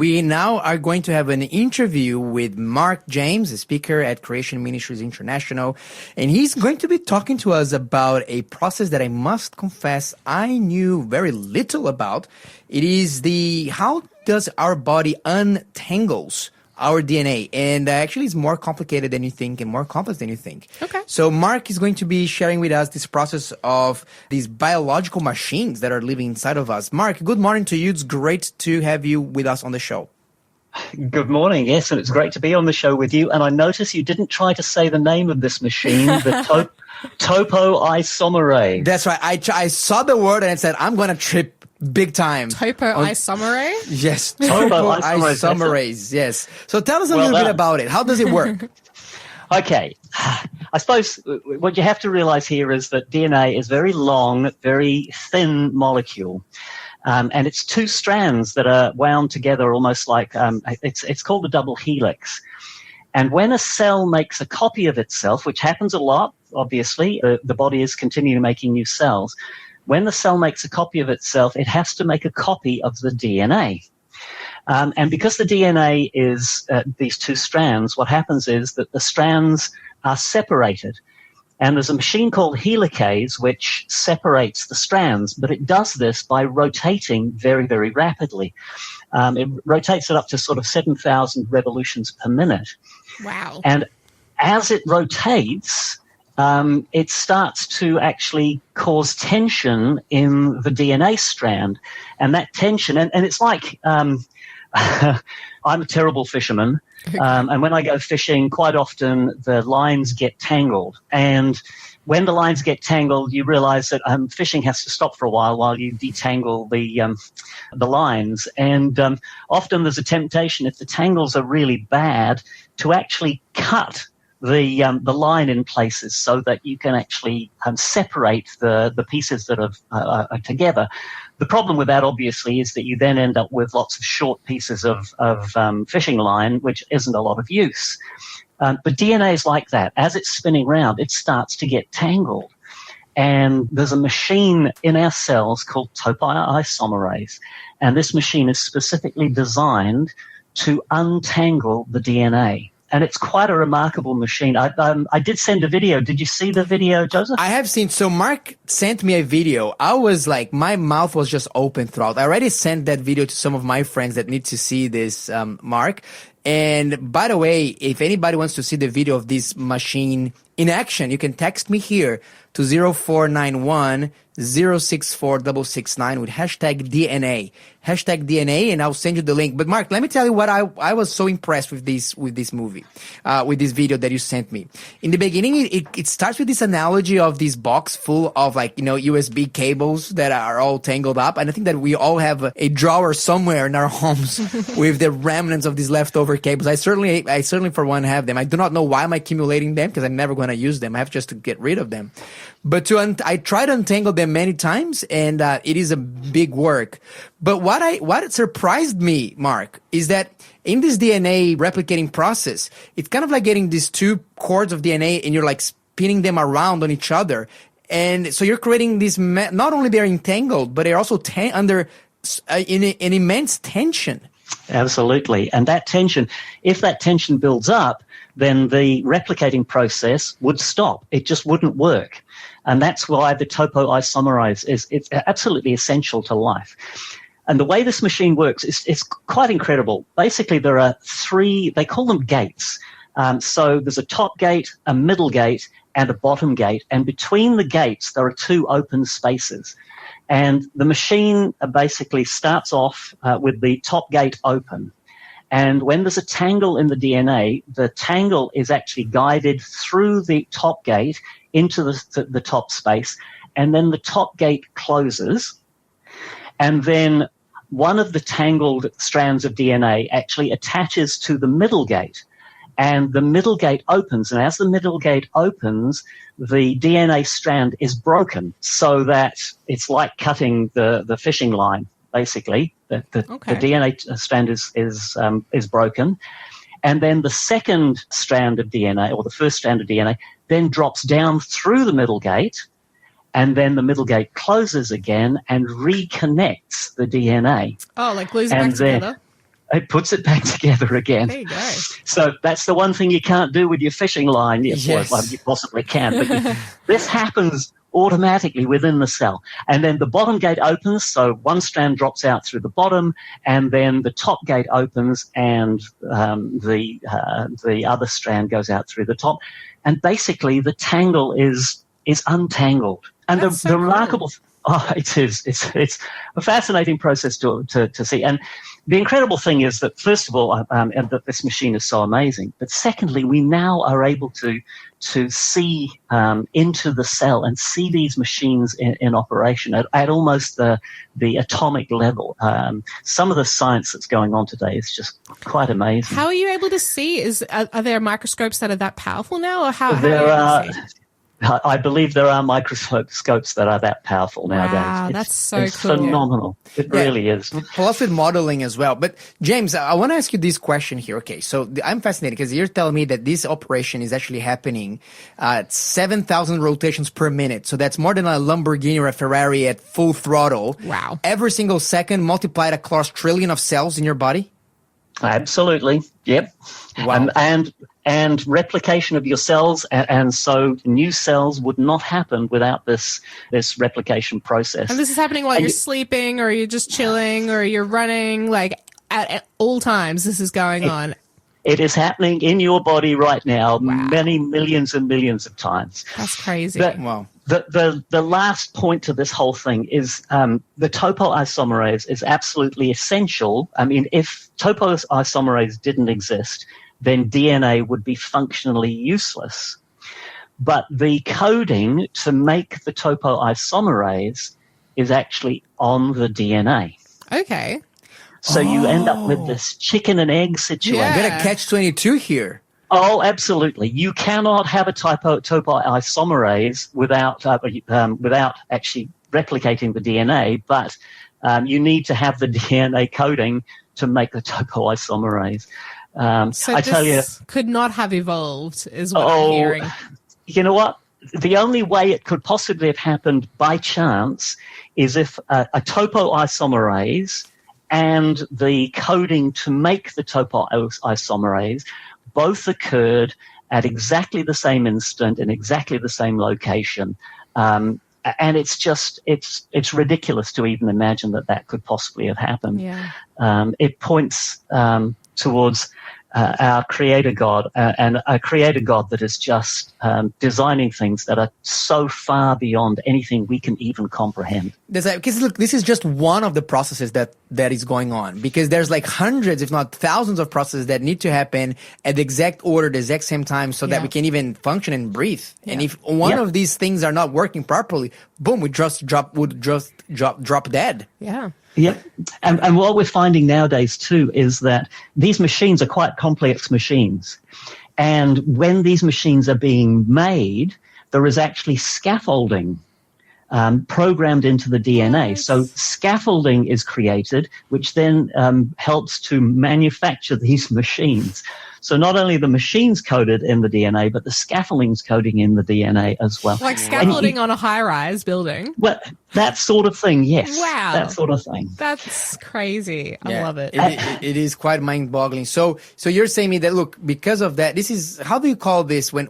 We now are going to have an interview with Mark James, a speaker at Creation Ministries International, and he's going to be talking to us about a process that I must confess I knew very little about. It is how does our body untangles our DNA, and actually it's more complicated than you think and more complex than you think. Okay. So Mark is going to be sharing with us this process of these biological machines that are living inside of us. Mark, good morning to you. It's great to have you with us on the show. Good morning. Yes, and it's great to be on the show with you. And I notice you didn't try to say the name of this machine, the topoisomerase. That's right. I saw the word and I said, I'm going to trip big time. Topoisomerase? Yes, topoisomerase. Yes. So tell us a little bit about it. How does it work? Okay. I suppose what you have to realize here is that DNA is very long, very thin molecule. And it's two strands that are wound together almost like it's called a double helix. And when a cell makes a copy of itself, which happens a lot, obviously, the body is continually making new cells. When the cell makes a copy of itself, it has to make a copy of the DNA. And because the DNA is these two strands, what happens is that the strands are separated. And there's a machine called helicase which separates the strands, but it does this by rotating very, very rapidly. It rotates it up to sort of 7,000 revolutions per minute. Wow. And as it rotates, it starts to actually cause tension in the DNA strand. And that tension, and it's like I'm a terrible fisherman. And when I go fishing, quite often the lines get tangled. And when the lines get tangled, you realize that fishing has to stop for a while you detangle the lines. And often there's a temptation, if the tangles are really bad, to actually cut the line in places so that you can actually separate the pieces that are together. The problem with that, obviously, is that you then end up with lots of short pieces of fishing line, which isn't a lot of use. But DNA is like that. As it's spinning round, it starts to get tangled. And there's a machine in our cells called topoisomerase. And this machine is specifically designed to untangle the DNA. And it's quite a remarkable machine. I did send a video. Did you see the video, Joseph? I have seen. So Mark sent me a video. I was like, my mouth was just open throughout. I already sent that video to some of my friends that need to see this, Mark. And by the way, if anybody wants to see the video of this machine in action, you can text me here to 0491 064 669 with hashtag DNA. Hashtag DNA, and I'll send you the link. But Mark, let me tell you what I was so impressed with this movie, with this video that you sent me. In the beginning, it starts with this analogy of this box full of USB cables that are all tangled up. And I think that we all have a drawer somewhere in our homes with the remnants of these leftover cables. I certainly for one have them. I do not know why I'm accumulating them because I'm never going to use them. I have just to get rid of them. But I tried to untangle them many times, and it is a big work. But what surprised me, Mark, is that in this DNA replicating process, it's kind of like getting these two cords of DNA and you're like spinning them around on each other. And so you're creating this, not only they're entangled, but they're also under in an immense tension. Absolutely. And that tension, if that tension builds up, then the replicating process would stop. It just wouldn't work. And that's why the topoisomerase it's absolutely essential to life. And the way this machine works is quite incredible. Basically, there are three, they call them gates. So there's a top gate, a middle gate, and a bottom gate. And between the gates, there are two open spaces. And the machine basically starts off with the top gate open. And when there's a tangle in the DNA, the tangle is actually guided through the top gate into the top space, and then the top gate closes, and then one of the tangled strands of DNA actually attaches to the middle gate, and the middle gate opens, and as the middle gate opens, the DNA strand is broken, so that it's like cutting the fishing line, basically. The DNA strand is broken. And then the second strand of DNA, or the first strand of DNA, then drops down through the middle gate, and then the middle gate closes again and reconnects the DNA. Oh, like glues it back together? it puts it back together again. There you go. So that's the one thing you can't do with your fishing line. Yes. Well, you possibly can, but this happens automatically within the cell. And then the bottom gate opens, so one strand drops out through the bottom, and then the top gate opens, and the other strand goes out through the top. And basically, the tangle is untangled. And That's the so remarkable... cool. Oh, it is. It's a fascinating process to see. And the incredible thing is that, first of all, and that this machine is so amazing. But secondly, we now are able to see into the cell and see these machines in operation at almost the atomic level. Some of the science that's going on today is just quite amazing. How are you able to see? Are there microscopes that are that powerful now, or how? There are you able to see? I believe there are microscopes that are that powerful nowadays. Wow, that's so it's cool. phenomenal. It really is. Plus with modeling as well. But James, I want to ask you this question here. Okay, so I'm fascinated because you're telling me that this operation is actually happening at 7,000 rotations per minute. So that's more than a Lamborghini or a Ferrari at full throttle. Wow. Every single second multiplied across trillion of cells in your body? Absolutely. Yep. Wow. And replication of your cells, and so new cells would not happen without this replication process. And this is happening while you're sleeping, or you're just chilling, or you're running, like at all times this is going on. It is happening in your body right now, Wow. many millions and millions of times. That's crazy. Wow. The last point to this whole thing is the topoisomerase is absolutely essential. I mean, if topoisomerase didn't exist, then DNA would be functionally useless. But the coding to make the topoisomerase is actually on the DNA. Okay. So you end up with this chicken and egg situation. Yeah. Got a catch-22 here. Oh, absolutely. You cannot have a topoisomerase without actually replicating the DNA, but you need to have the DNA coding to make the topoisomerase. So I this tell you, could not have evolved, is what I'm hearing. you know what? The only way it could possibly have happened by chance is if a topoisomerase and the coding to make the topoisomerase both occurred at exactly the same instant in exactly the same location. And it's ridiculous to even imagine that could possibly have happened. Yeah. It points towards our Creator God, and a Creator God that is just designing things that are so far beyond anything we can even comprehend. Because look, this is just one of the processes that is going on, because there's like hundreds, if not thousands of processes that need to happen at the exact order, the exact same time, so that we can even function and breathe. Yeah. And if one of these things are not working properly, boom, we just drop dead. Yeah. Yep. And what we're finding nowadays, too, is that these machines are quite complex machines. And when these machines are being made, there is actually scaffolding programmed into the DNA. Yes. So scaffolding is created, which then helps to manufacture these machines. So not only the machines coded in the DNA, but the scaffolding's coding in the DNA as well. Like scaffolding on a high-rise building. Well, that sort of thing, yes. Wow. That sort of thing. That's crazy. I love it. It is quite mind-boggling. So you're saying me that, look, because of that, this is, how do you call this when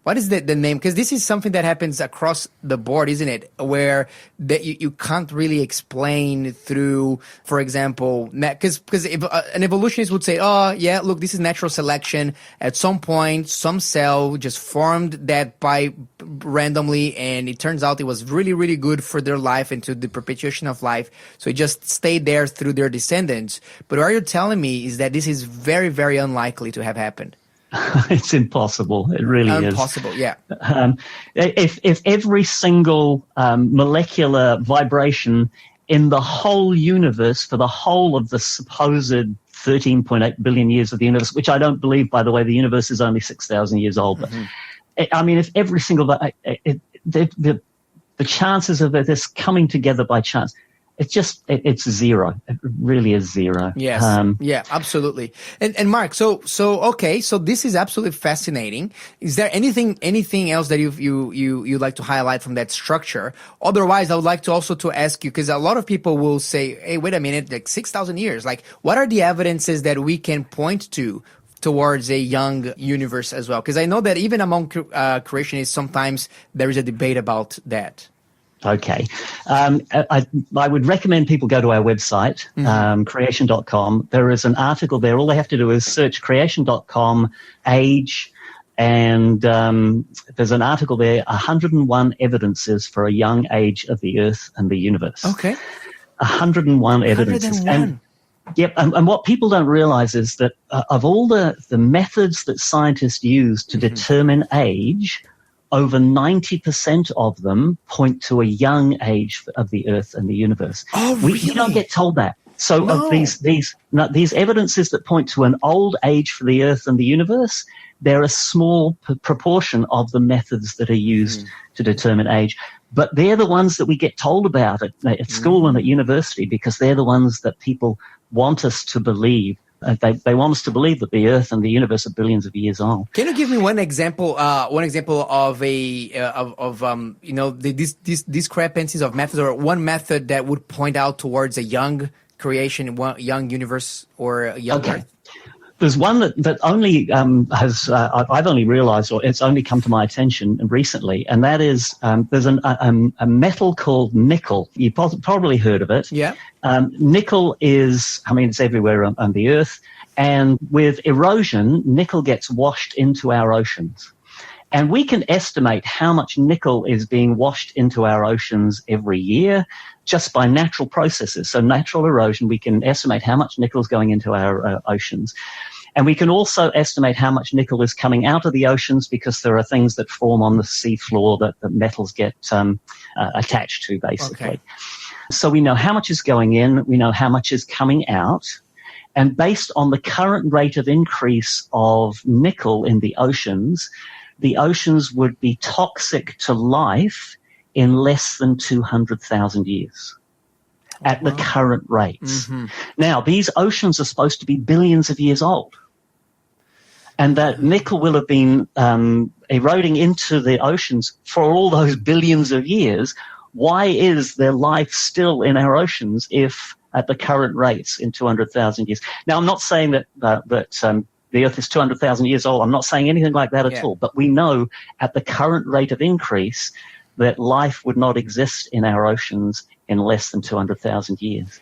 what is the name? Because this is something that happens across the board, isn't it? Where that you can't really explain through, for example, because if an evolutionist would say, oh, yeah, look, this is natural selection. At some point, some cell just formed that by randomly, and it turns out it was really, really good for their life and to the perpetuation of life. So it just stayed there through their descendants. But what you're telling me is that this is very, very unlikely to have happened. It's impossible. It really is. Impossible, yeah. If every single molecular vibration in the whole universe for the whole of the supposed 13.8 billion years of the universe, which I don't believe, by the way, the universe is only 6,000 years old. But I mean, if every single the chances of this coming together by chance, it's zero. It really is zero. Yes. Yeah, absolutely. And Mark, so okay, so this is absolutely fascinating. Is there anything else that you'd like to highlight from that structure? Otherwise, I would like to also to ask you, because a lot of people will say, hey, wait a minute, like 6,000 years, like what are the evidences that we can point to towards a young universe as well? Because I know that even among creationists, sometimes there is a debate about that. Okay. I would recommend people go to our website, creation.com. There is an article there. All they have to do is search creation.com age, and there's an article there, 101 evidences for a young age of the earth and the universe. Okay. 101 evidences. 101. Yep, and what people don't realize is that of all the methods that scientists use to determine age, over 90% of them point to a young age of the Earth and the universe. Oh, really? You don't get told that. So of these evidences that point to an old age for the Earth and the universe, they're a small proportion of the methods that are used to determine age. But they're the ones that we get told about at school and at university, because they're the ones that people want us to believe. They want us to believe that the Earth and the universe are billions of years old. Can you give me one example? Of these discrepancies of methods, or one method that would point out towards a young creation, young universe, or a young Earth? There's one that only I've only realized, or it's only come to my attention recently, and that is there's a metal called nickel. You've probably heard of it. Yeah. Nickel is, it's everywhere on the Earth, and with erosion, nickel gets washed into our oceans. And we can estimate how much nickel is being washed into our oceans every year just by natural processes. So natural erosion, we can estimate how much nickel is going into our oceans. And we can also estimate how much nickel is coming out of the oceans, because there are things that form on the seafloor that the metals get attached to, basically. Okay. So we know how much is going in, we know how much is coming out. And based on the current rate of increase of nickel in the oceans would be toxic to life in less than 200,000 years at the current rates. Now, these oceans are supposed to be billions of years old. And that nickel will have been eroding into the oceans for all those billions of years. Why is there life still in our oceans if at the current rates in 200,000 years? Now, I'm not saying that the Earth is 200,000 years old. I'm not saying anything like that at all. But we know at the current rate of increase that life would not exist in our oceans in less than 200,000 years.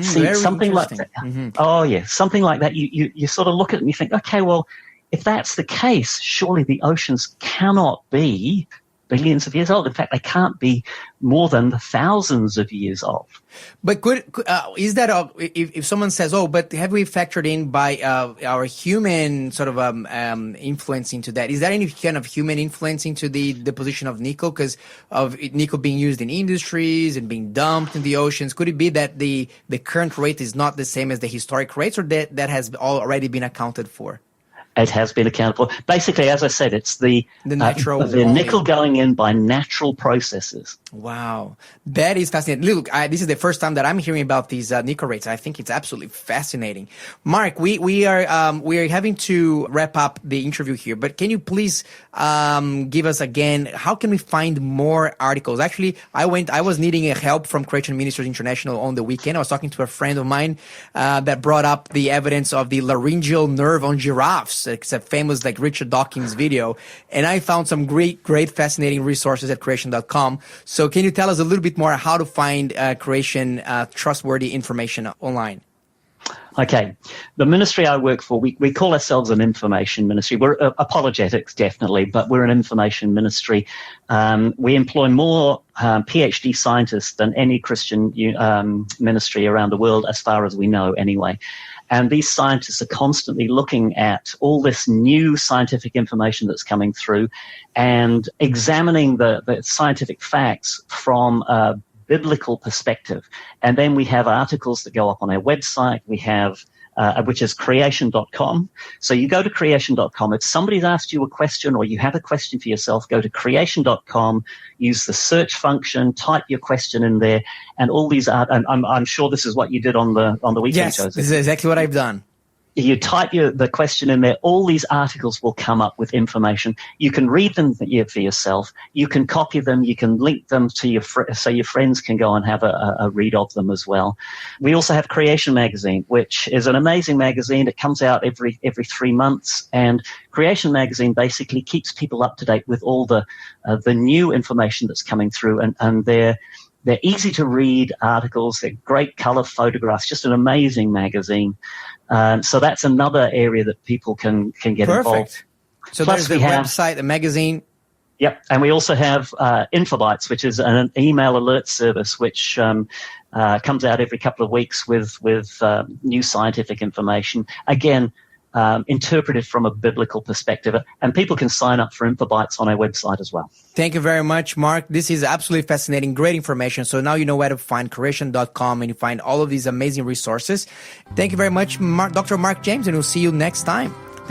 See, something like that. Oh, yeah, something like that. You sort of look at it and you think, okay, well, if that's the case, surely the oceans cannot be billions of years old. In fact, they can't be more than thousands of years old. But is that if someone says, "Oh, but have we factored in by our human sort of influence into that?" Is there any kind of human influence into the deposition of nickel, because of nickel being used in industries and being dumped in the oceans? Could it be that the current rate is not the same as the historic rates, or that has already been accounted for? It has been accounted for. Basically, as I said, it's the natural the nickel going in by natural processes. Wow, that is fascinating. Look, this is the first time that I'm hearing about these nickel rates. I think it's absolutely fascinating. Mark, we are having to wrap up the interview here, but can you please give us again, how can we find more articles? Actually, I was needing help from Creation Ministries International on the weekend. I was talking to a friend of mine that brought up the evidence of the laryngeal nerve on giraffes. It's a famous Richard Dawkins video, and I found some great fascinating resources at creation.com. So can you tell us a little bit more how to find Creation trustworthy information online? Okay. The ministry I work for, we call ourselves an information ministry. We're apologetics, definitely, but we're an information ministry. We employ more PhD scientists than any Christian ministry around the world, as far as we know anyway. And these scientists are constantly looking at all this new scientific information that's coming through and examining the scientific facts from a biblical perspective. And then we have articles that go up on our website. We have which is creation.com. So you go to creation.com. If somebody's asked you a question or you have a question for yourself, go to creation.com, use the search function, type your question in there, and all these are, and I'm sure this is what you did on the weekend, yes, Joseph. This is exactly what I've done. You type the question in there, all these articles will come up with information. You can read them for yourself. You can copy them. You can link them to so your friends can go and have a read of them as well. We also have Creation Magazine, which is an amazing magazine. It comes out every 3 months, and Creation Magazine basically keeps people up to date with all the new information that's coming through, and they're easy to read articles. They're great color photographs, just an amazing magazine. So that's another area that people can get involved. So Plus there's the website, the magazine. Yep. And we also have Infobytes, which is an email alert service, which comes out every couple of weeks with new scientific information. Again, interpreted from a biblical perspective. And people can sign up for Infobytes on our website as well. Thank you very much, Mark. This is absolutely fascinating, great information. So now you know where to find creation.com, and you find all of these amazing resources. Thank you very much, Dr. Mark James, and we'll see you next time.